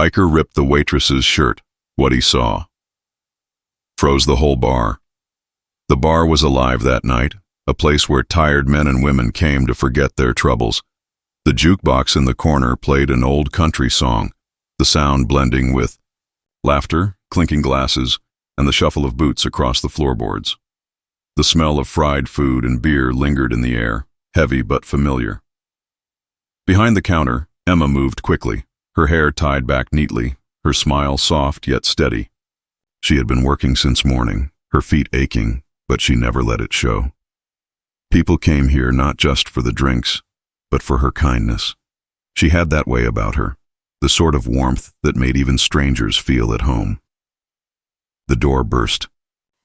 biker ripped the waitress's shirt. What he saw froze the whole bar. The bar was alive that night, a place where tired men and women came to forget their troubles. The jukebox in the corner played an old country song, the sound blending with laughter, clinking glasses, and the shuffle of boots across the floorboards. The smell of fried food and beer lingered in the air, heavy but familiar. Behind the counter, Emma moved quickly, her hair tied back neatly, her smile soft yet steady. She had been working since morning, her feet aching, but she never let it show. People came here not just for the drinks, but for her kindness. She had that way about her, the sort of warmth that made even strangers feel at home. The door burst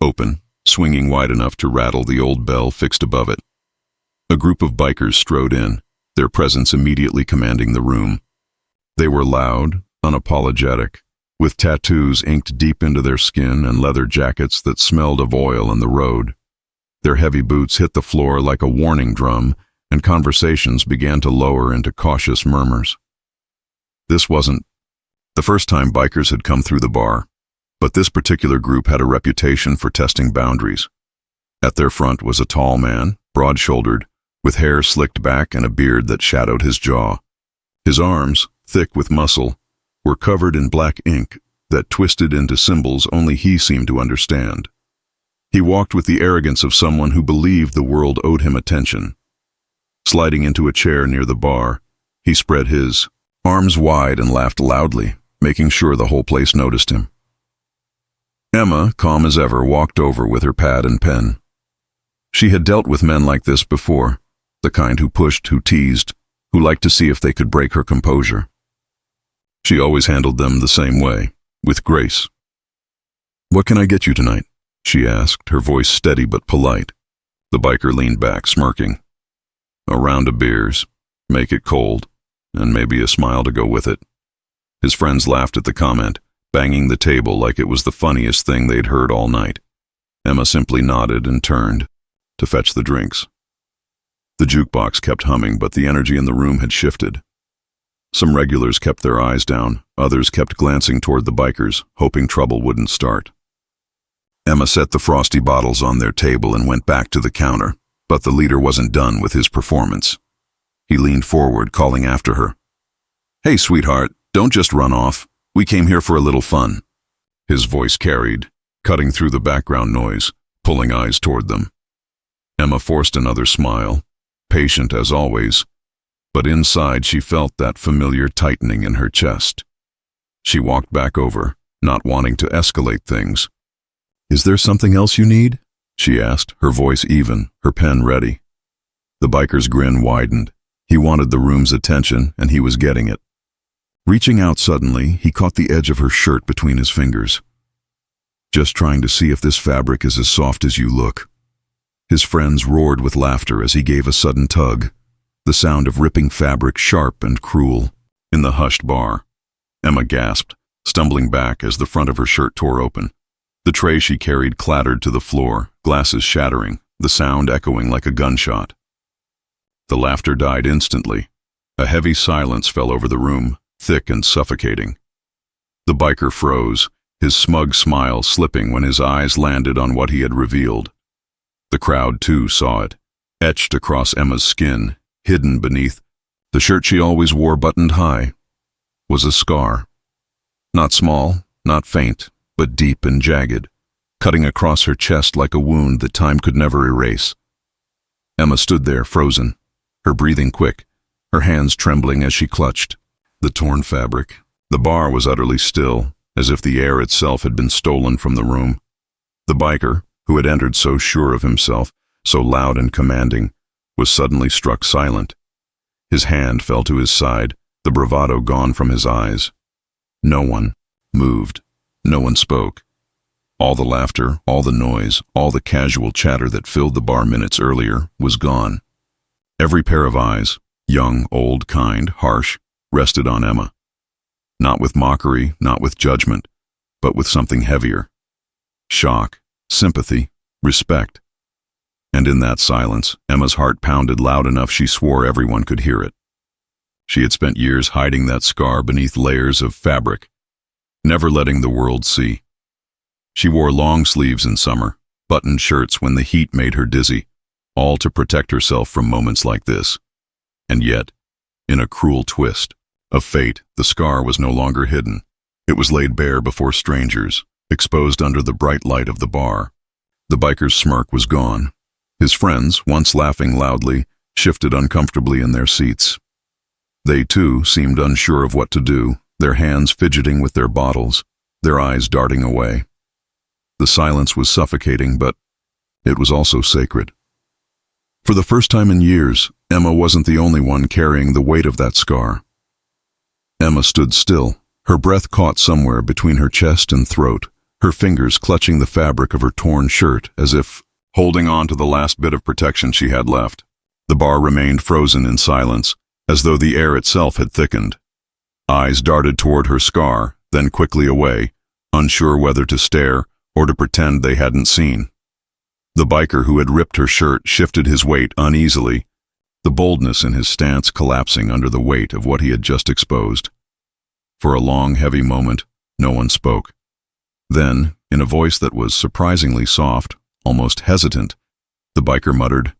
open, swinging wide enough to rattle the old bell fixed above it. A group of bikers strode in, their presence immediately commanding the room. They were loud, unapologetic, with tattoos inked deep into their skin and leather jackets that smelled of oil and the road. Their heavy boots hit the floor like a warning drum, and conversations began to lower into cautious murmurs. This wasn't the first time bikers had come through the bar, but this particular group had a reputation for testing boundaries. At their front was a tall man, broad-shouldered, with hair slicked back and a beard that shadowed his jaw. His arms, thick with muscle, were covered in black ink that twisted into symbols only he seemed to understand. He walked with the arrogance of someone who believed the world owed him attention. Sliding into a chair near the bar, he spread his arms wide and laughed loudly, making sure the whole place noticed him. Emma, calm as ever, walked over with her pad and pen. She had dealt with men like this before, the kind who pushed, who teased, who liked to see if they could break her composure. She always handled them the same way, with grace. "What can I get you tonight?" she asked, her voice steady but polite. The biker leaned back, smirking. "A round of beers, make it cold, and maybe a smile to go with it." His friends laughed at the comment, banging the table like it was the funniest thing they'd heard all night. Emma simply nodded and turned to fetch the drinks. The jukebox kept humming, but the energy in the room had shifted. Some regulars kept their eyes down, others kept glancing toward the bikers, hoping trouble wouldn't start. Emma set the frosty bottles on their table and went back to the counter, but the leader wasn't done with his performance. He leaned forward, calling after her. "Hey, sweetheart, don't just run off. We came here for a little fun." His voice carried, cutting through the background noise, pulling eyes toward them. Emma forced another smile, patient as always, but inside she felt that familiar tightening in her chest. She walked back over, not wanting to escalate things. "Is there something else you need?" she asked, her voice even, her pen ready. The biker's grin widened. He wanted the room's attention, and he was getting it. Reaching out suddenly, he caught the edge of her shirt between his fingers. "Just trying to see if this fabric is as soft as you look." His friends roared with laughter as he gave a sudden tug, the sound of ripping fabric sharp and cruel. In the hushed bar, Emma gasped, stumbling back as the front of her shirt tore open. The tray she carried clattered to the floor, glasses shattering, the sound echoing like a gunshot. The laughter died instantly. A heavy silence fell over the room, thick and suffocating. The biker froze, his smug smile slipping when his eyes landed on what he had revealed. The crowd, too, saw it, etched across Emma's skin, hidden beneath the shirt she always wore buttoned high, was a scar. Not small, not faint, but deep and jagged, cutting across her chest like a wound that time could never erase. Emma stood there, frozen, her breathing quick, her hands trembling as she clutched the torn fabric. The bar was utterly still, as if the air itself had been stolen from the room. The biker, who had entered so sure of himself, so loud and commanding, was suddenly struck silent. His hand fell to his side, the bravado gone from his eyes. No one moved. No one spoke. All the laughter, all the noise, all the casual chatter that filled the bar minutes earlier was gone. Every pair of eyes, young, old, kind, harsh, rested on Emma. Not with mockery, not with judgment, but with something heavier. Shock, sympathy, respect. And in that silence, Emma's heart pounded loud enough she swore everyone could hear it. She had spent years hiding that scar beneath layers of fabric, never letting the world see. She wore long sleeves in summer, buttoned shirts when the heat made her dizzy, all to protect herself from moments like this. And yet, in a cruel twist of fate, the scar was no longer hidden. It was laid bare before strangers, exposed under the bright light of the bar. The biker's smirk was gone. His friends, once laughing loudly, shifted uncomfortably in their seats. They, too, seemed unsure of what to do, their hands fidgeting with their bottles, their eyes darting away. The silence was suffocating, but it was also sacred. For the first time in years, Emma wasn't the only one carrying the weight of that scar. Emma stood still, her breath caught somewhere between her chest and throat, her fingers clutching the fabric of her torn shirt as if holding on to the last bit of protection she had left. The bar remained frozen in silence, as though the air itself had thickened. Eyes darted toward her scar, then quickly away, unsure whether to stare or to pretend they hadn't seen. The biker who had ripped her shirt shifted his weight uneasily, the boldness in his stance collapsing under the weight of what he had just exposed. For a long, heavy moment, no one spoke. Then, in a voice that was surprisingly soft, almost hesitant, the biker muttered,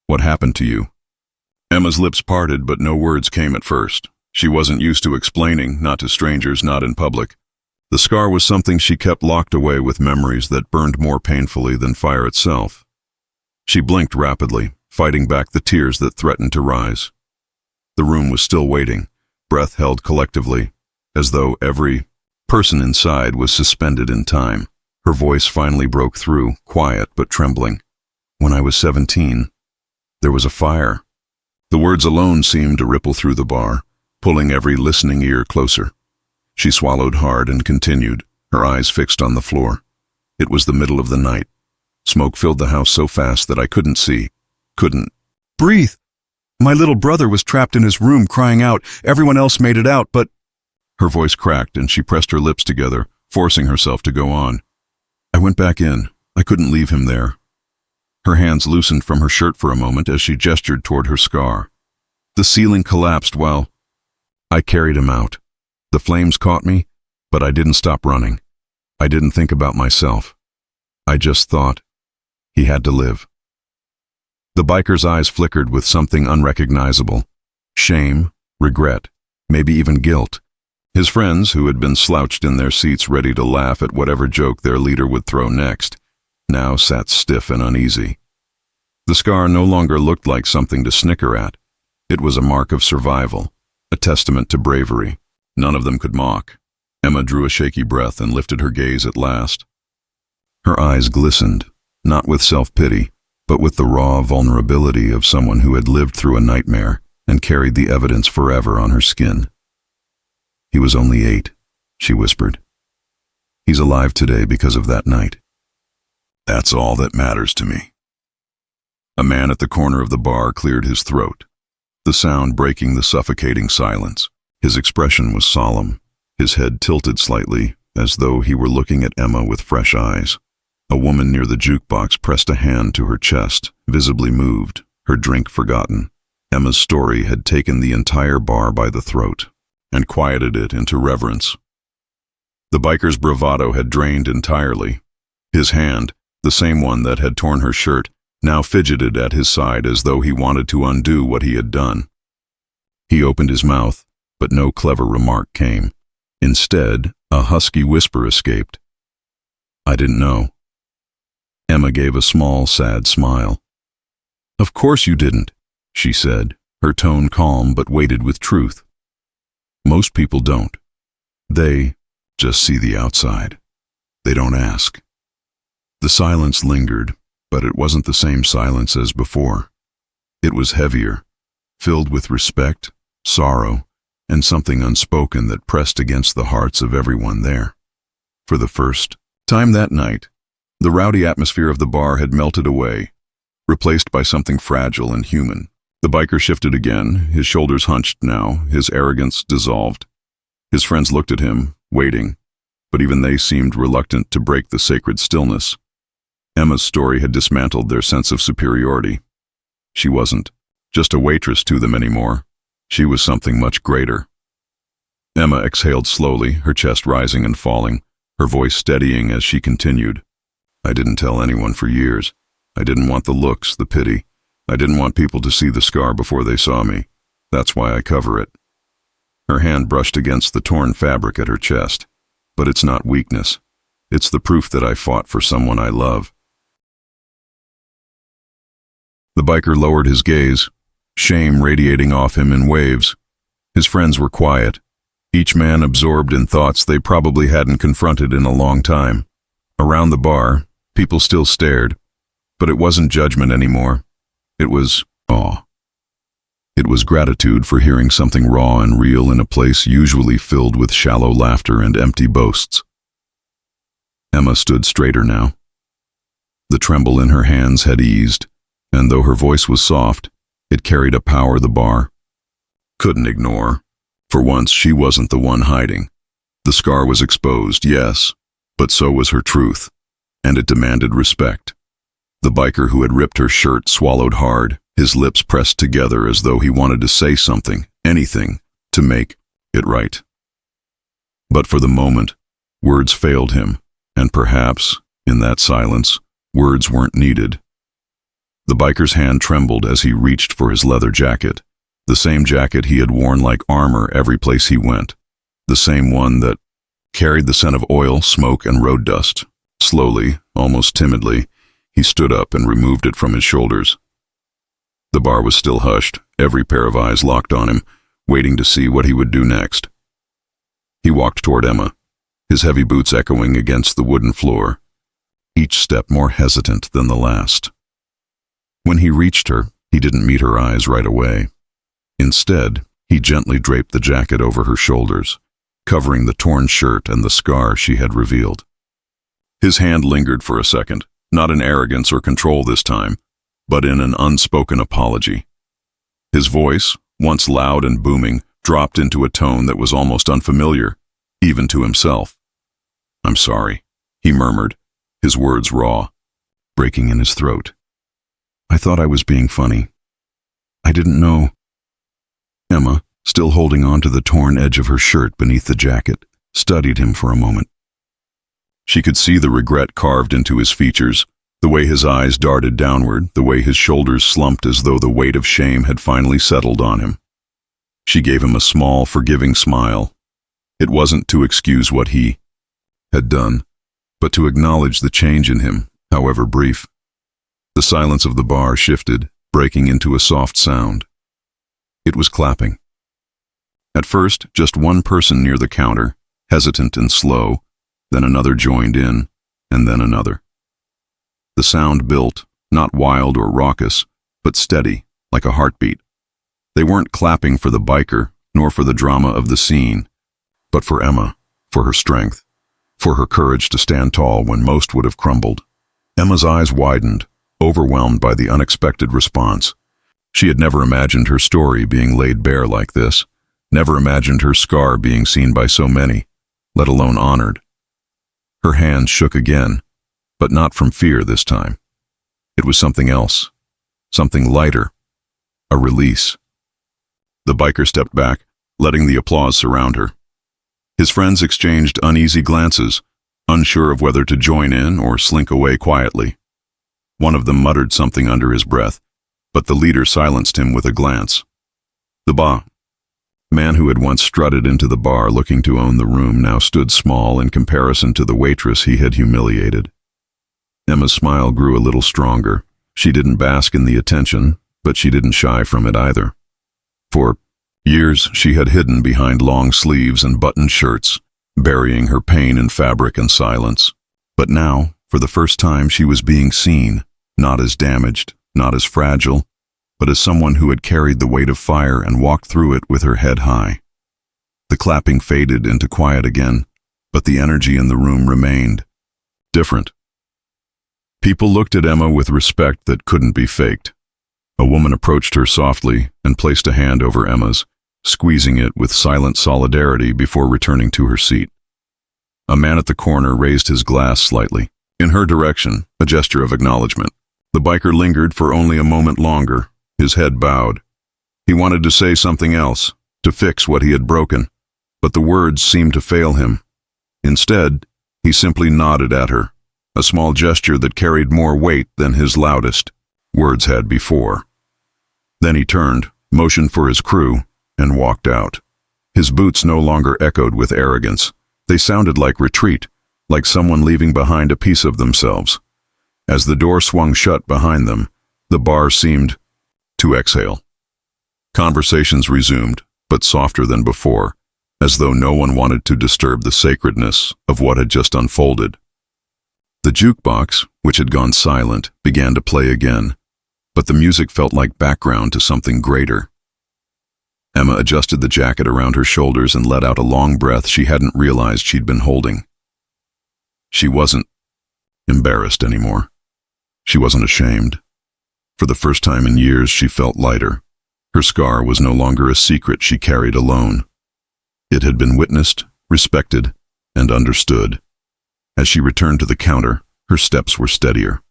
What happened to you?" Emma's lips parted, but no words came at first. She wasn't used to explaining, not to strangers, not in public. The scar was something she kept locked away with memories that burned more painfully than fire itself. She blinked rapidly, fighting back the tears that threatened to rise. The room was still waiting, breath held collectively, as though every person inside was suspended in time. Her voice finally broke through, quiet but trembling. "When I was 17, there was a fire." The words alone seemed to ripple through the bar, pulling every listening ear closer. She swallowed hard and continued, her eyes fixed on the floor. "It was the middle of the night. Smoke filled the house so fast that I couldn't breathe. My little brother was trapped in his room crying out. Everyone else made it out, but—" Her voice cracked and she pressed her lips together, forcing herself to go on. "I went back in. I couldn't leave him there." Her hands loosened from her shirt for a moment as she gestured toward her scar. The ceiling collapsed while I carried him out. The flames caught me, but I didn't stop running. I didn't think about myself. I just thought he had to live. The biker's eyes flickered with something unrecognizable. Shame, regret, maybe even guilt. His friends, who had been slouched in their seats ready to laugh at whatever joke their leader would throw next, now sat stiff and uneasy. The scar no longer looked like something to snicker at. It was a mark of survival, a testament to bravery. None of them could mock. Emma drew a shaky breath and lifted her gaze at last. Her eyes glistened, not with self-pity, but with the raw vulnerability of someone who had lived through a nightmare and carried the evidence forever on her skin. "He was only 8, she whispered. "He's alive today because of that night. That's all that matters to me." A man at the corner of the bar cleared his throat, the sound breaking the suffocating silence. His expression was solemn, his head tilted slightly, as though he were looking at Emma with fresh eyes. A woman near the jukebox pressed a hand to her chest, visibly moved, her drink forgotten. Emma's story had taken the entire bar by the throat and quieted it into reverence. The biker's bravado had drained entirely. His hand, the same one that had torn her shirt, now fidgeted at his side as though he wanted to undo what he had done. He opened his mouth, but no clever remark came. Instead, a husky whisper escaped. "I didn't know." Emma gave a small, sad smile. "Of course you didn't," she said, her tone calm but weighted with truth. "Most people don't. They just see the outside. They don't ask." The silence lingered, but it wasn't the same silence as before. It was heavier, filled with respect, sorrow, and something unspoken that pressed against the hearts of everyone there. For the first time that night, the rowdy atmosphere of the bar had melted away, replaced by something fragile and human. The biker shifted again, his shoulders hunched now, his arrogance dissolved. His friends looked at him, waiting, but even they seemed reluctant to break the sacred stillness. Emma's story had dismantled their sense of superiority. She wasn't just a waitress to them anymore. She was something much greater. Emma exhaled slowly, her chest rising and falling, her voice steadying as she continued. I didn't tell anyone for years. I didn't want the looks, the pity. I didn't want people to see the scar before they saw me. That's why I cover it. Her hand brushed against the torn fabric at her chest. But it's not weakness. It's the proof that I fought for someone I love. The biker lowered his gaze, shame radiating off him in waves. His friends were quiet, each man absorbed in thoughts they probably hadn't confronted in a long time. Around the bar, people still stared, but it wasn't judgment anymore. It was awe. It was gratitude for hearing something raw and real in a place usually filled with shallow laughter and empty boasts. Emma stood straighter now. The tremble in her hands had eased, and though her voice was soft, it carried a power the bar couldn't ignore. For once, she wasn't the one hiding. The scar was exposed, yes, but so was her truth, and it demanded respect. The biker who had ripped her shirt swallowed hard, his lips pressed together as though he wanted to say something, anything, to make it right. But for the moment, words failed him, and perhaps, in that silence, words weren't needed. The biker's hand trembled as he reached for his leather jacket, the same jacket he had worn like armor every place he went, the same one that carried the scent of oil, smoke, and road dust. Slowly, almost timidly, he stood up and removed it from his shoulders. The bar was still hushed, every pair of eyes locked on him, waiting to see what he would do next. He walked toward Emma, his heavy boots echoing against the wooden floor, each step more hesitant than the last. When he reached her, he didn't meet her eyes right away. Instead, he gently draped the jacket over her shoulders, covering the torn shirt and the scar she had revealed. His hand lingered for a second, not in arrogance or control this time, but in an unspoken apology. His voice, once loud and booming, dropped into a tone that was almost unfamiliar, even to himself. "I'm sorry," he murmured, his words raw, breaking in his throat. "I thought I was being funny. I didn't know." Emma, still holding on to the torn edge of her shirt beneath the jacket, studied him for a moment. She could see the regret carved into his features, the way his eyes darted downward, the way his shoulders slumped as though the weight of shame had finally settled on him. She gave him a small, forgiving smile. It wasn't to excuse what he had done, but to acknowledge the change in him, however brief. The silence of the bar shifted, breaking into a soft sound. It was clapping. At first, just one person near the counter, hesitant and slow, then another joined in, and then another. The sound built, not wild or raucous, but steady, like a heartbeat. They weren't clapping for the biker, nor for the drama of the scene, but for Emma, for her strength, for her courage to stand tall when most would have crumbled. Emma's eyes widened, overwhelmed by the unexpected response. She had never imagined her story being laid bare like this, never imagined her scar being seen by so many, let alone honored. Her hand shook again, but not from fear this time. It was something else, something lighter, a release. The biker stepped back, letting the applause surround her. His friends exchanged uneasy glances, unsure of whether to join in or slink away quietly. One of them muttered something under his breath, but the leader silenced him with a glance. The man who had once strutted into the bar looking to own the room now stood small in comparison to the waitress he had humiliated. Emma's smile grew a little stronger. She didn't bask in the attention, but she didn't shy from it either. For years she had hidden behind long sleeves and buttoned shirts, burying her pain in fabric and silence. But now, for the first time, she was being seen, not as damaged, not as fragile, but as someone who had carried the weight of fire and walked through it with her head high. The clapping faded into quiet again, but the energy in the room remained. Different. People looked at Emma with respect that couldn't be faked. A woman approached her softly and placed a hand over Emma's, squeezing it with silent solidarity before returning to her seat. A man at the corner raised his glass slightly, in her direction, a gesture of acknowledgement. The biker lingered for only a moment longer, his head bowed. He wanted to say something else, to fix what he had broken, but the words seemed to fail him. Instead, he simply nodded at her, a small gesture that carried more weight than his loudest words had before. Then he turned, motioned for his crew, and walked out. His boots no longer echoed with arrogance. They sounded like retreat, like someone leaving behind a piece of themselves. As the door swung shut behind them, the bar seemed to exhale. Conversations resumed, but softer than before, as though no one wanted to disturb the sacredness of what had just unfolded. The jukebox, which had gone silent, began to play again, but the music felt like background to something greater. Emma adjusted the jacket around her shoulders and let out a long breath she hadn't realized she'd been holding. She wasn't embarrassed anymore. She wasn't ashamed. For the first time in years, she felt lighter. Her scar was no longer a secret she carried alone. It had been witnessed, respected, and understood. As she returned to the counter, her steps were steadier.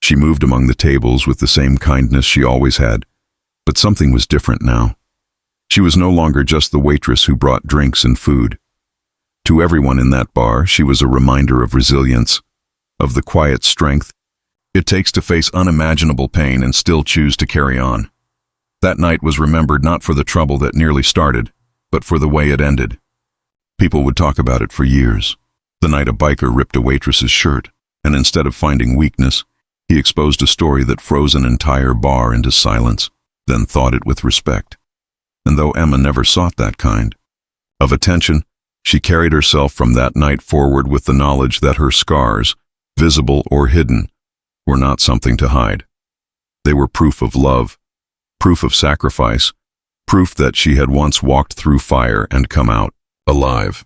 She moved among the tables with the same kindness she always had, but something was different now. She was no longer just the waitress who brought drinks and food. To everyone in that bar, she was a reminder of resilience, of the quiet strength it takes to face unimaginable pain and still choose to carry on. That night was remembered not for the trouble that nearly started, but for the way it ended. People would talk about it for years. The night a biker ripped a waitress's shirt, and instead of finding weakness, he exposed a story that froze an entire bar into silence, then thawed it with respect. And though Emma never sought that kind of attention, she carried herself from that night forward with the knowledge that her scars, visible or hidden, were not something to hide. They were proof of love, proof of sacrifice, proof that she had once walked through fire and come out alive.